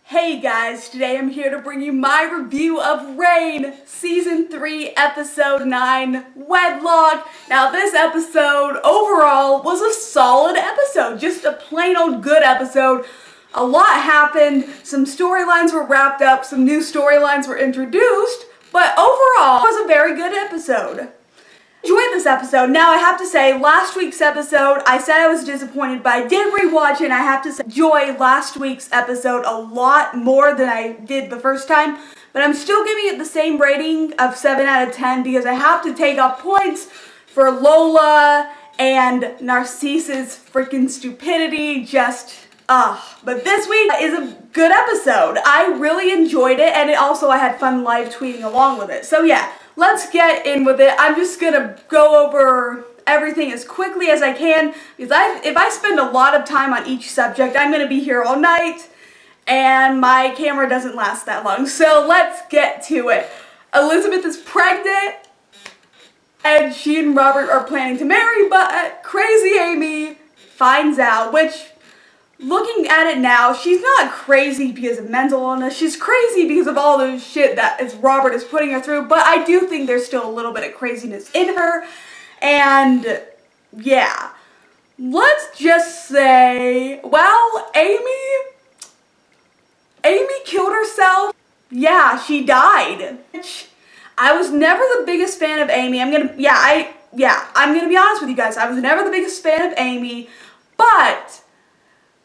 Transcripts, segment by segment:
Hey guys, today I'm here to bring you my review of Reign, Season 3, Episode 9, Wedlock. Now this episode, overall, was a solid episode. Just a plain old good episode. A lot happened, some storylines were wrapped up, some new storylines were introduced, but overall, it was a very good episode. Enjoyed this episode. Now I have to say, last week's episode, I said I was disappointed, but I did rewatch it, and I have to say, enjoy last week's episode a lot more than I did the first time, but I'm still giving it the same rating of 7 out of 10 because I have to take off points for Lola and Narcisse's freaking stupidity, but this week is a good episode. I really enjoyed it, and I had fun live tweeting along with it. So yeah, let's get in with it. I'm just gonna go over everything as quickly as I can because if I spend a lot of time on each subject, I'm gonna be here all night, and my camera doesn't last that long. So let's get to it. Elizabeth is pregnant, and she and Robert are planning to marry, but Crazy Amy finds out, which, looking at it now, she's not crazy because of mental illness. She's crazy because of all the shit that Robert is putting her through. But I do think there's still a little bit of craziness in her. And yeah, let's just say, well, Amy killed herself. Yeah, she died. I was never the biggest fan of Amy. I'm gonna be honest with you guys. I was never the biggest fan of Amy, but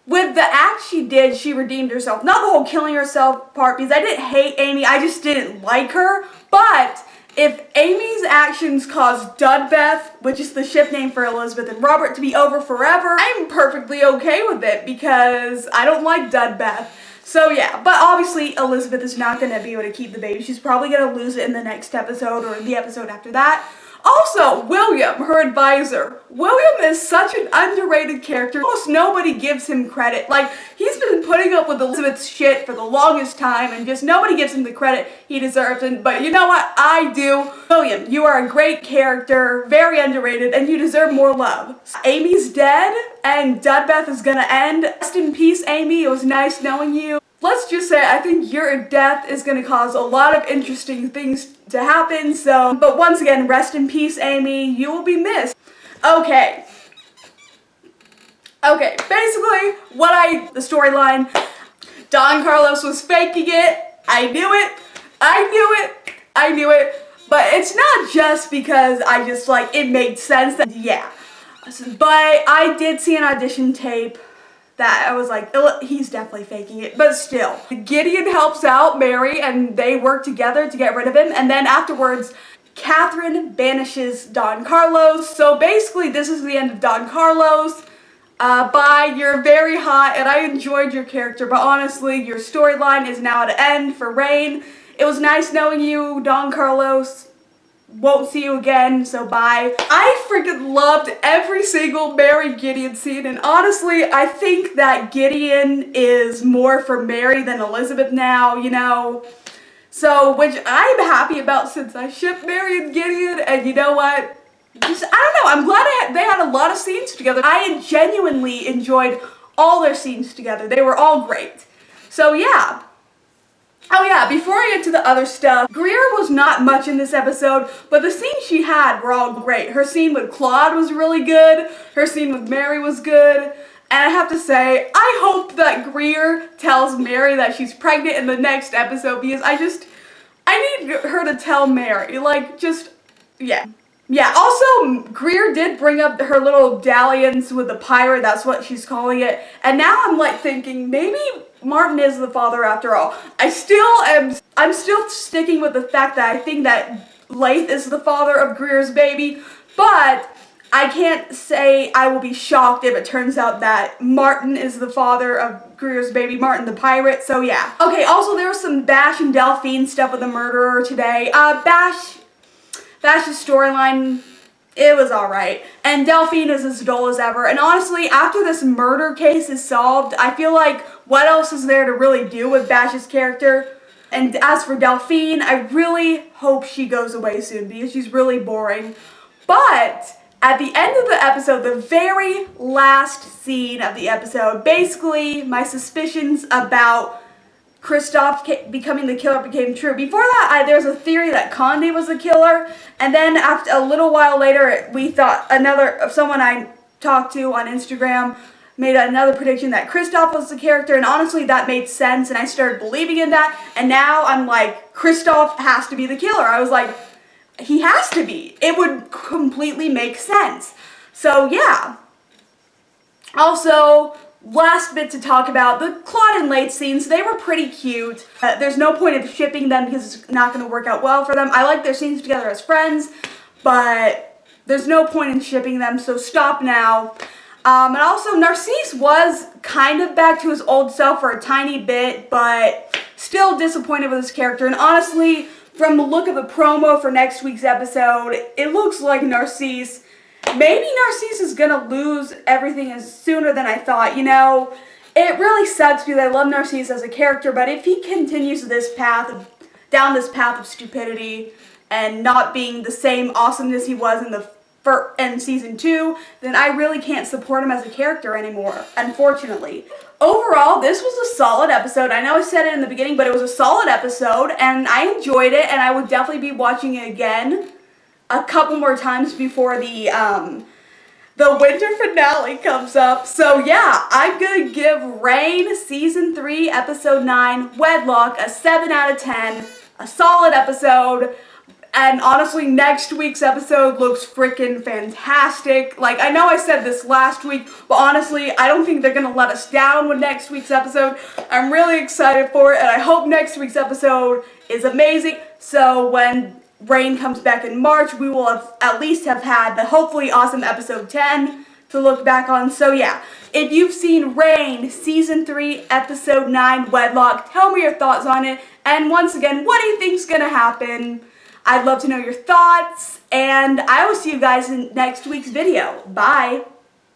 with the act she did, she redeemed herself. Not the whole killing herself part, because I didn't hate Amy, I just didn't like her. But if Amy's actions caused Dudbeth, which is the ship name for Elizabeth and Robert, to be over forever, I'm perfectly okay with it because I don't like Dudbeth. So yeah, but obviously Elizabeth is not going to be able to keep the baby. She's probably going to lose it in the next episode or the episode after that. Also, William, her advisor. William is such an underrated character. Almost nobody gives him credit. Like, he's been putting up with Elizabeth's shit for the longest time, and just nobody gives him the credit he deserves. But you know what? I do. William, you are a great character, very underrated, and you deserve more love. Amy's dead, and Dudbeth is gonna end. Rest in peace, Amy. It was nice knowing you. Let's just say I think your death is going to cause a lot of interesting things to happen, but once again, rest in peace, Amy. You will be missed. Okay, basically, the storyline, Don Carlos was faking it. I knew it, but it's not just because it made sense but I did see an audition tape that I was like, he's definitely faking it, but still. Gideon helps out Mary, and they work together to get rid of him, and then afterwards, Catherine banishes Don Carlos. So basically, this is the end of Don Carlos. Bye, you're very hot, and I enjoyed your character, but honestly, your storyline is now at an end for Reign. It was nice knowing you, Don Carlos. Won't see you again, so bye. I freaking loved every single Mary Gideon scene, and honestly, I think that Gideon is more for Mary than Elizabeth now, you know? So, which I'm happy about since I shipped Mary and Gideon, and you know what? I don't know, I'm glad they had a lot of scenes together. I genuinely enjoyed all their scenes together. They were all great. So yeah. Oh yeah, before I get to the other stuff, Greer was not much in this episode, but the scenes she had were all great. Her scene with Claude was really good, her scene with Mary was good, and I have to say, I hope that Greer tells Mary that she's pregnant in the next episode, because I need her to tell Mary, yeah. Yeah, also, Greer did bring up her little dalliance with the pirate, that's what she's calling it, and now I'm thinking, maybe Martin is the father after all. I'm still sticking with the fact that I think that Leith is the father of Greer's baby, but I can't say I will be shocked if it turns out that Martin is the father of Greer's baby, Martin the pirate, so yeah. Okay, also there was some Bash and Delphine stuff with the murderer today. Bash's storyline, it was alright. And Delphine is as dull as ever. And honestly, after this murder case is solved, I feel like what else is there to really do with Bash's character? And as for Delphine, I really hope she goes away soon because she's really boring. But at the end of the episode, the very last scene of the episode, basically my suspicions about Kristoff becoming the killer became true. Before that, there was a theory that Conde was the killer, and then after a little while later, we thought someone I talked to on Instagram made another prediction that Kristoff was the character, and honestly, that made sense, and I started believing in that, and now I'm like, Kristoff has to be the killer. I was like, he has to be. It would completely make sense. So yeah. Also, last bit to talk about, the Claude and Late scenes, they were pretty cute. There's no point of shipping them because it's not going to work out well for them. I like their scenes together as friends, but there's no point in shipping them, so stop now. And also, Narcisse was kind of back to his old self for a tiny bit, but still disappointed with his character. And honestly, from the look of the promo for next week's episode, it looks like Narcisse, maybe Narcisse is gonna lose everything sooner than I thought. You know, it really sucks because I love Narcisse as a character, but if he continues down this path of stupidity and not being the same awesomeness he was in season 2, then I really can't support him as a character anymore, unfortunately. Overall, this was a solid episode. I know I said it in the beginning, but it was a solid episode, and I enjoyed it, and I would definitely be watching it again a couple more times before the winter finale comes up. So yeah, I'm gonna give Reign Season 3, Episode 9, Wedlock, a 7 out of 10. A solid episode. And honestly, next week's episode looks freaking fantastic. Like, I know I said this last week, but honestly, I don't think they're gonna let us down with next week's episode. I'm really excited for it, and I hope next week's episode is amazing. So when Reign comes back in March, we will at least have had the hopefully awesome episode 10 to look back on. So yeah, if you've seen Reign Season 3, Episode 9, Wedlock, tell me your thoughts on it. And once again, what do you think's gonna happen? I'd love to know your thoughts, and I will see you guys in next week's video. Bye!